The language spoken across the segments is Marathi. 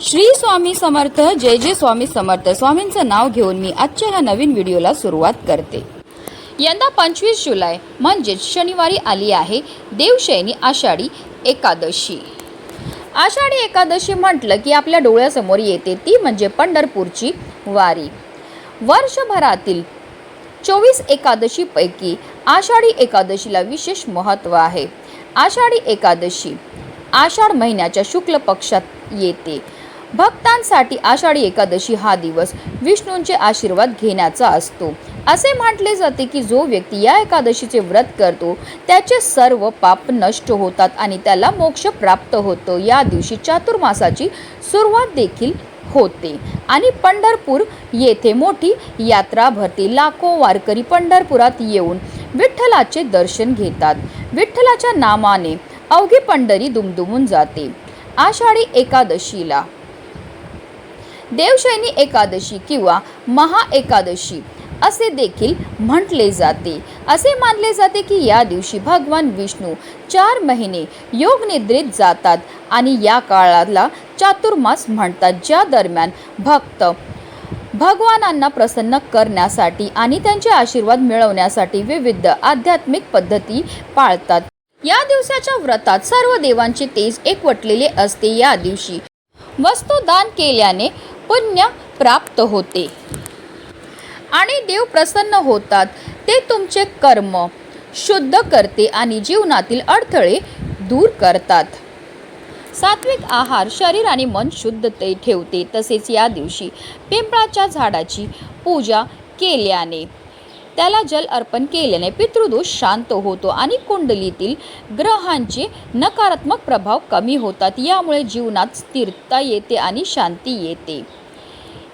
श्री स्वामी समर्थ. जय जय स्वामी समर्थ. स्वामींचं नाव घेऊन मी आजच्या ह्या नवीन व्हिडिओला सुरुवात करते. यंदा 25 जुलै म्हणजेच शनिवारी आली आहे देवशयनी आषाढी एकादशी. आषाढी एकादशी म्हटलं की आपल्या डोळ्यासमोर येते ती म्हणजे पंढरपूरची वारी. वर्षभरातील 24 एकादशीपैकी आषाढी एकादशीला विशेष महत्त्व आहे. आषाढी एकादशी आषाढ महिन्याच्या शुक्ल पक्षात येते. भक्तांसाठी आषाढी एकादशी हा दिवस विष्णूंचे आशीर्वाद घेण्याचा असतो. असे म्हटले जाते की जो व्यक्ती या एकादशीचे व्रत करतो त्याचे सर्व पाप नष्ट होतात आणि त्याला मोक्ष प्राप्त होतो. या दिवशी चातुर्मासाची सुरुवात देखील होते आणि पंढरपूर येथे मोठी यात्रा भरते. लाखो वारकरी पंढरपुरात येऊन विठ्ठलाचे दर्शन घेतात. विठ्ठलाच्या नामाने अवघी पंढरी दुमदुमून जाते. आषाढी एकादशीला देवशयनी एकादशी किंवा महा एकादशी असे देखील म्हटले जाते. असे मानले जाते की या दिवशी भगवान विष्णू 4 महिने योग निद्रेत जातात आणि या काळाला चातुर्मास म्हणतात, ज्या दरम्यान भक्त भगवानांना प्रसन्न करण्यासाठी आणि त्यांचे आशीर्वाद मिळवण्यासाठी विविध आध्यात्मिक पद्धती पाळतात. या दिवसाच्या व्रतात सर्व देवांचे तेज एकवटलेले असते. या दिवशी वस्तू दान केल्याने पुण्य प्राप्त होते आणि देव प्रसन्न होतात. ते तुमचे कर्म शुद्ध करते आणि जीवनातील अडथळे दूर करतात. सात्विक आहार शरीर आणि मन शुद्ध ठेवते. तसेच या दिवशी पिंपळाच्या झाडाची पूजा केल्याने, त्याला जल अर्पण केल्याने पितृदोष शांत होतो आणि कुंडलीतील ग्रहांचे नकारात्मक प्रभाव कमी होतात. यामुळे जीवनात स्थिरता येते आणि शांती येते.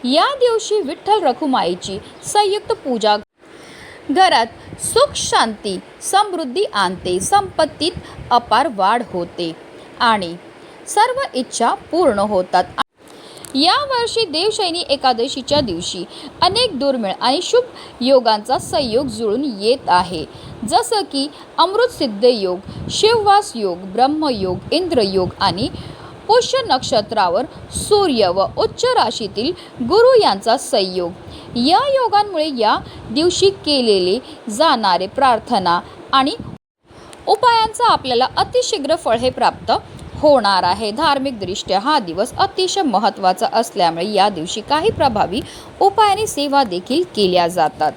या दिवशी विठ्ठल रखुमाईची संयुक्त पूजा घरात सुख शांती समृद्धी आणते. संपत्तीत अपार वाढ होते आणि सर्व इच्छा पूर्ण होतात. या वर्षी देवशयनी एकादशीच्या दिवशी अनेक दुर्मिळ आणि शुभ योगांचा संयोग जुळून येत आहे, जसं की अमृतसिद्ध योग, शिववास योग, ब्रह्मयोग, इंद्रयोग आणि पुष्य नक्षत्रावर सूर्य व उच्च राशीतील गुरु यांचा संयोग. या योगांमुळे या दिवशी केलेले जाणारे प्रार्थना आणि उपायांचा आपल्याला अतिशीघ्र फळ हे प्राप्त होणार आहे. धार्मिक दृष्ट्या हा दिवस अतिशय महत्त्वाचा असल्यामुळे या दिवशी काही प्रभावी उपायांनी सेवा देखील केल्या जातात.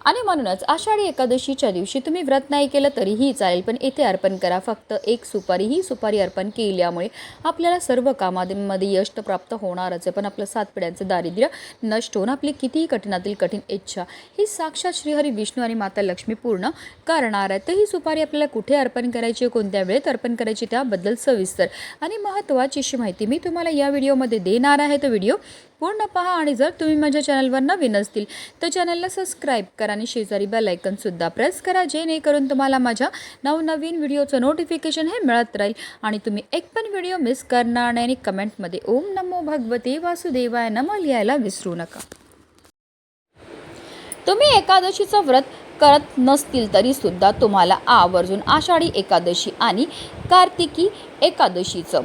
आणि म्हणूनच आषाढी एकादशीच्या दिवशी तुम्ही व्रत नाही केलं तरीही चालेल, पण येथे अर्पण करा फक्त एक सुपारी. ही सुपारी अर्पण केल्यामुळे आपल्याला सर्व कामांमध्ये यश प्राप्त होणारच आहे, पण आपलं 7 पिढ्यांचं दारिद्र्य नष्ट होऊन आपली कितीही कठीणातील कठीण इच्छा ही साक्षात श्रीहरी विष्णू आणि माता लक्ष्मी पूर्ण करणार आहे. तर ही सुपारी आपल्याला कुठे अर्पण करायची, कोणत्या वेळेत अर्पण करायची त्याबद्दल सविस्तर आणि महत्त्वाची अशी माहिती मी तुम्हाला या व्हिडिओमध्ये देणार आहे. तर व्हिडिओ पूर्ण पहा आणि जर तुम्ही माझ्या चॅनलवर नवीन असतील तर चॅनलला सबस्क्राईब करा आणि शेजारी बेल आयकॉनसुद्धा प्रेस करा, जेणेकरून तुम्हाला माझ्या नवनवीन व्हिडिओचं नोटिफिकेशन हे मिळत राहील आणि तुम्ही एक पण व्हिडिओ मिस करणार नाही. आणि कमेंटमध्ये ओम नमो भगवते वासुदेवाय नमः लिहायला विसरू नका. तुम्ही एकादशीचं व्रत करत नसतील तरी सुद्धा तुम्हाला आवर्जून आषाढी एकादशी आणि कार्तिकी एकादशीचं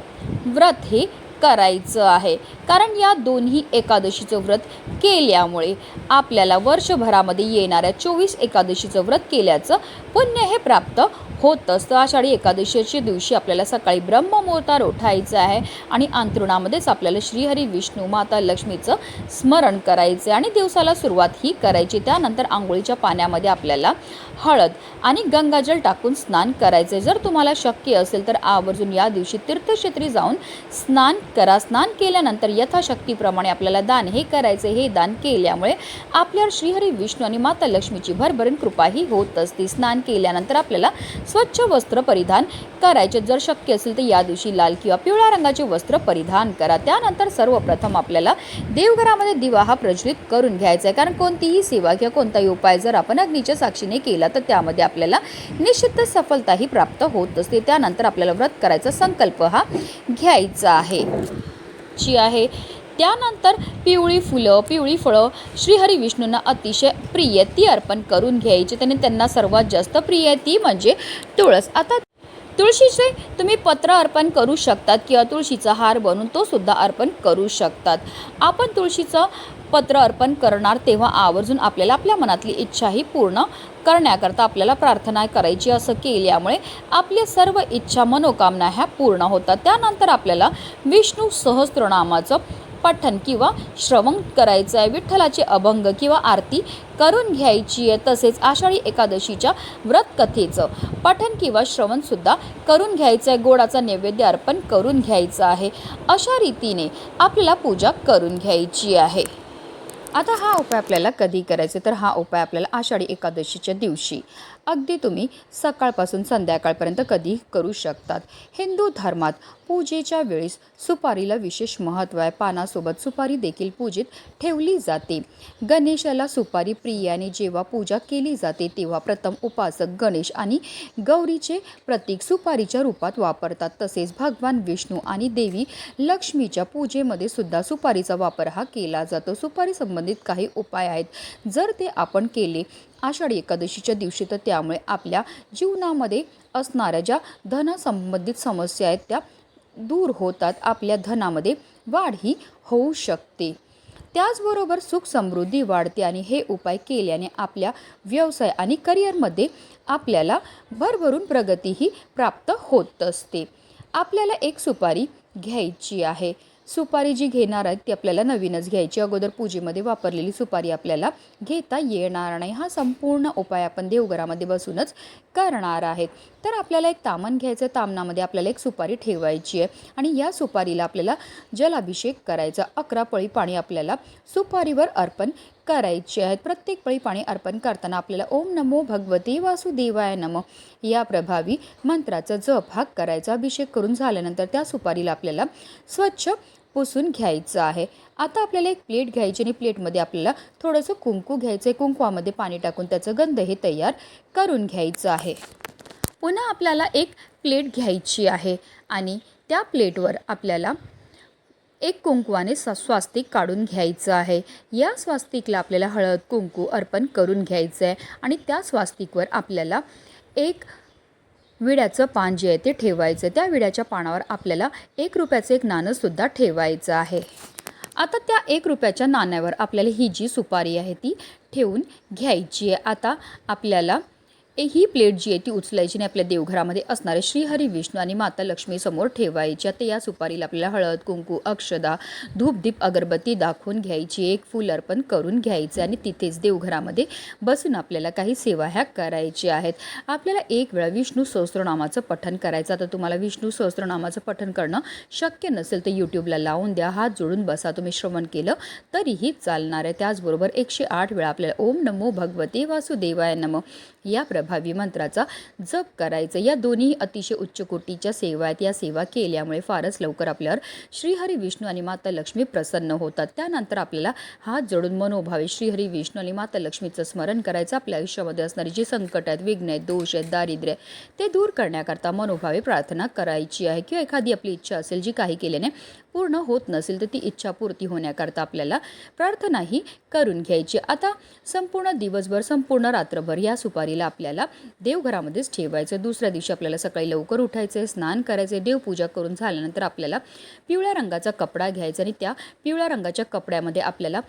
व्रत हे करायचं आहे, कारण या दोन्ही एकादशीचं व्रत केल्यामुळे आपल्याला वर्षभरामध्ये येणाऱ्या 24 एकादशीचं व्रत केल्याचं पुण्य हे प्राप्त होत असतं. आषाढी एकादशीच्या दिवशी आपल्याला सकाळी ब्रह्ममुहूर्तावर उठायचं आहे आणि अंथरुणामध्येच आपल्याला श्रीहरी विष्णू माता लक्ष्मीचं स्मरण करायचं आणि दिवसाला सुरुवात ही करायची. त्यानंतर आंघोळीच्या पाण्यामध्ये आपल्याला हळद आणि गंगाजल टाकून स्नान करायचे. जर तुम्हाला शक्य असेल तर आवर्जून या दिवशी तीर्थक्षेत्री जाऊन स्नान करा. स्नान केल्यानंतर यथाशक्तीप्रमाणे आपल्याला दान हे करायचे. हे दान केल्यामुळे आपल्यावर श्रीहरी विष्णू आणि माता लक्ष्मीची भरभरून कृपाही होत असते. स्नान केल्यानंतर आपल्याला स्वच्छ वस्त्र परिधान करायचे. जर शक्य असेल तर या दिवशी लाल किंवा पिवळ्या रंगाचे वस्त्र परिधान करा. त्यानंतर सर्वप्रथम आपल्याला देवघरामध्ये दिवा हा प्रज्वलित करून घ्यायचा आहे, कारण कोणतीही सेवा किंवा कोणताही उपाय जर आपण अग्नीच्या साक्षीने केला तर त्यामध्ये आपल्याला निश्चितच सफलताही प्राप्त होत असते. त्यानंतर आपल्याला व्रत करायचा संकल्प हा घ्यायचा आहे. त्यानंतर पिवळी फुलं, पिवळी फळं श्रीहरी विष्णूंना अतिशय प्रिय ती अर्पण करून घ्यायची. त्यांना सर्वात जास्त प्रिय ती म्हणजे तुळस. आता तुळशीचे तुम्ही पत्र अर्पण करू शकतात किंवा तुळशीचा हार बनवून तो सुद्धा अर्पण करू शकतात. आपण तुळशीचं पत्र अर्पण करणार तेव्हा आवर्जून आपल्याला आपल्या मनातली इच्छाही पूर्ण करण्याकरता आपल्याला प्रार्थना करायची. असं केल्यामुळे आपल्या सर्व इच्छा मनोकामना ह्या पूर्ण होतात. त्यानंतर आपल्याला विष्णू सहस्त्रनामाचं पठण किंवा श्रवण करायचं आहे. विठ्ठलाचे अभंग किंवा आरती करून घ्यायची आहे. तसेच आषाढी एकादशीच्या व्रतकथेचं पठण किंवा श्रवणसुद्धा करून घ्यायचं आहे. गोडाचा नैवेद्य अर्पण करून घ्यायचं आहे. अशा रीतीने आपल्याला पूजा करून घ्यायची आहे. आता हा उपाय आपल्याला कधी करायचा, तर हा उपाय आपल्याला आषाढी एकादशीच्या दिवशी अगदी तुम्ही सकाळपासून संध्याकाळपर्यंत कधी करू शकतात. हिंदू धर्मात पूजेच्या वेळेस सुपारीला विशेष महत्त्व आहे. पानासोबत सुपारी देखील पूजेत ठेवली जाते. गणेशाला सुपारी प्रियाने जेव्हा पूजा केली जाते तेव्हा प्रथम उपासक गणेश आणि गौरीचे प्रतीक सुपारीच्या रूपात वापरतात. तसेच भगवान विष्णू आणि देवी लक्ष्मीच्या पूजेमध्ये सुद्धा सुपारीचा वापर हा केला जातो. सुपारी संबंधित काही उपाय आहेत. जर ते आपण केले आषाढी एकादशीच्या दिवशी तर त्यामुळे आपल्या जीवनामध्ये असणाऱ्या ज्या धनासंबंधित समस्या आहेत त्या दूर होतात. आपल्या धनामध्ये वाढ ही होऊ शकते. त्याचबरोबर सुख समृद्धी वाढते आणि हे उपाय केल्याने आपल्या व्यवसाय आणि करिअरमध्ये आपल्याला भरभरून प्रगतीही प्राप्त होत असते. आपल्याला एक सुपारी घ्यायची आहे. सुपारी जी घेणार आहेत ती आपल्याला नवीनच घ्यायची. अगोदर पूजेमध्ये वापरलेली सुपारी आपल्याला घेता येणार नाही. हा संपूर्ण उपाय आपण देवघरामध्ये बसूनच करणार आहेत. तर आपल्याला एक तामण घ्यायचं. तामणामध्ये आपल्याला एक सुपारी ठेवायची आहे आणि या सुपारीला आपल्याला जलाभिषेक करायचा. 11 पळी पाणी आपल्याला सुपारीवर अर्पण करायचे आहेत. प्रत्येक पळी पाणी अर्पण करताना आपल्याला ओम नमो भगवते वासुदेवाय नमः या प्रभावी मंत्राचा जप हा करायचा. अभिषेक करून झाल्यानंतर त्या सुपारीला आपल्याला स्वच्छ पुसून घ्यायचं आहे. आता आपल्याला एक प्लेट घ्यायची आणि प्लेटमध्ये आपल्याला थोडंसं कुंकू घ्यायचं आहे. कुंकवामध्ये पाणी टाकून त्याचं गंध हे तयार करून घ्यायचं आहे. पुन्हा आपल्याला एक प्लेट घ्यायची आहे आणि त्या प्लेटवर आपल्याला एक कुंकवाने स्वास्तिक काढून घ्यायचं आहे. या स्वास्तिकला आपल्याला हळद कुंकू अर्पण करून घ्यायचं आहे आणि त्या स्वास्तिकवर आपल्याला एक विड्याचं पान जे आहे ते ठेवायचं. त्या विड्याच्या पानावर आपल्याला 1 रुपयाचं एक नाणंसुद्धा ठेवायचं आहे. आता त्या 1 रुपयाच्या नाण्यावर आपल्याला ही जी सुपारी आहे ती ठेवून घ्यायची आहे. आता आपल्याला ही प्लेट जी आहे ती उचलायची आणि आपल्या देवघरामध्ये असणारे श्रीहरी विष्णू आणि माता लक्ष्मी समोर ठेवायची. आता या सुपारीला आपल्याला हळद कुंकू अक्षदा धूपदीप अगरबत्ती दाखवून घ्यायची. एक फूल अर्पण करून घ्यायचं आणि तिथेच देवघरामध्ये बसून आपल्याला काही सेवा ह्या करायच्या आहेत. आपल्याला एक वेळा विष्णू सहस्त्रनामाचं पठण करायचं. आता तुम्हाला विष्णू सहस्त्रनामाचं पठण करणं शक्य नसेल तर यूट्यूबला लावून द्या. हात जोडून बसा. तुम्ही श्रवण केलं तरीही चालणार आहे. त्याचबरोबर 108 वेळा आपल्याला ओम नमो भगवते वासुदेवाय नमः या प्रभावी मंत्राचा जप करायचं. या दोन्ही अतिशय उच्च कोटीच्या सेवा आहेत. या सेवा केल्यामुळे फारच लवकर आपल्यावर श्रीहरी विष्णू आणि माता लक्ष्मी प्रसन्न होतात. त्यानंतर आपल्याला हात जोडून मनोभावे श्रीहरी विष्णू आणि माता लक्ष्मीचं स्मरण करायचं. आपल्या आयुष्यामध्ये असणारी जी संकट आहेत, विघ्न आहेत, दोष आहेत, दारिद्र्य ते दूर करण्याकरता मनोभावे प्रार्थना करायची आहे. किंवा एखादी आपली इच्छा असेल जी काही केल्याने पूर्ण होत नसेल तर ती इच्छा पूर्ती होण्याकरता आपल्याला प्रार्थनाही करून घ्यायची. आता संपूर्ण दिवसभर संपूर्ण रात्रभर या सुपारीला आपल्याला देवघरामध्येच ठेवायचं. दुसऱ्या दिवशी आपल्याला सकाळी लवकर उठायचं आहे, स्नान करायचं, देवपूजा करून झाल्यानंतर आपल्याला पिवळ्या रंगाचा कपडा घ्यायचा आणि त्या पिवळ्या रंगाच्या कपड्यामध्ये आपल्याला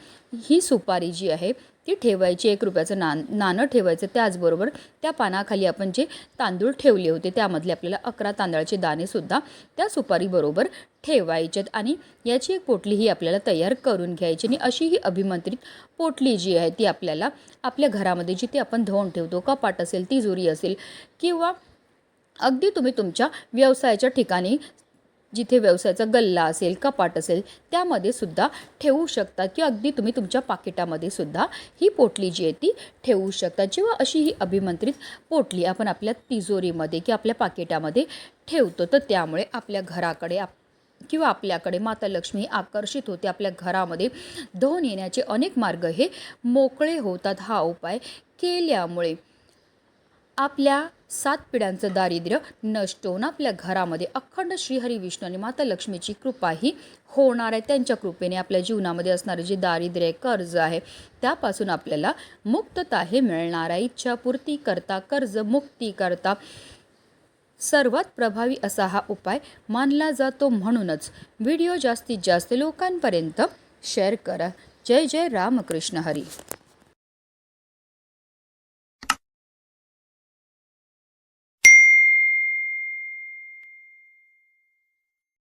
ही सुपारी जी आहे ती ठेवायची. 1 रुपयाचं नाणं ठेवायचं. त्याचबरोबर त्या पानाखाली आपण जे तांदूळ ठेवले होते त्यामधले आपल्याला 11 तांदळाचे दाणेसुद्धा त्या सुपारीबरोबर ठेवायचे आणि याची एक पोटली ही आपल्याला तयार करून घ्यायची. आणि अशी ही अभिमंत्रित पोटली जी आहे ती आपल्याला आपल्या घरामध्ये जिथे आपण धुवून ठेवतो, कपाट असेल, तिजोरी असेल किंवा अगदी तुम्ही तुमच्या व्यवसायाच्या ठिकाणी जिथे व्यवसायाचा गल्ला असेल, कपाट असेल त्यामध्ये सुद्धा ठेवू शकता किंवा अगदी तुम्ही तुमच्या पाकिटामध्ये सुद्धा ही पोटली जी आहे ती ठेवू शकता. जेव्हा अशी ही अभिमंत्रित पोटली आपण आपल्या तिजोरीमध्ये किंवा आपल्या पाकिटामध्ये ठेवतो तर त्यामुळे आपल्या घराकडे किंवा आपल्याकडे माता लक्ष्मी आकर्षित होते. आपल्या घरामध्ये धन येण्याचे अनेक मार्ग हे मोकळे होतात. हा उपाय केल्यामुळे आपल्या 7 पिढ्यांचं दारिद्र्य नष्ट होऊन आपल्या घरामध्ये अखंड श्रीहरी विष्णू आणि माता लक्ष्मीची कृपाही होणार आहे. त्यांच्या कृपेने आपल्या जीवनामध्ये असणारे जे दारिद्र्य कर्ज आहे त्यापासून आपल्याला मुक्तता हे मिळणार आहे. इच्छापूर्ती करता, कर्ज मुक्ती करता सर्वात प्रभावी असा हा उपाय मानला जातो. म्हणूनच व्हिडिओ जास्तीत जास्त लोकांपर्यंत शेअर करा. जय जय रामकृष्ण हरी.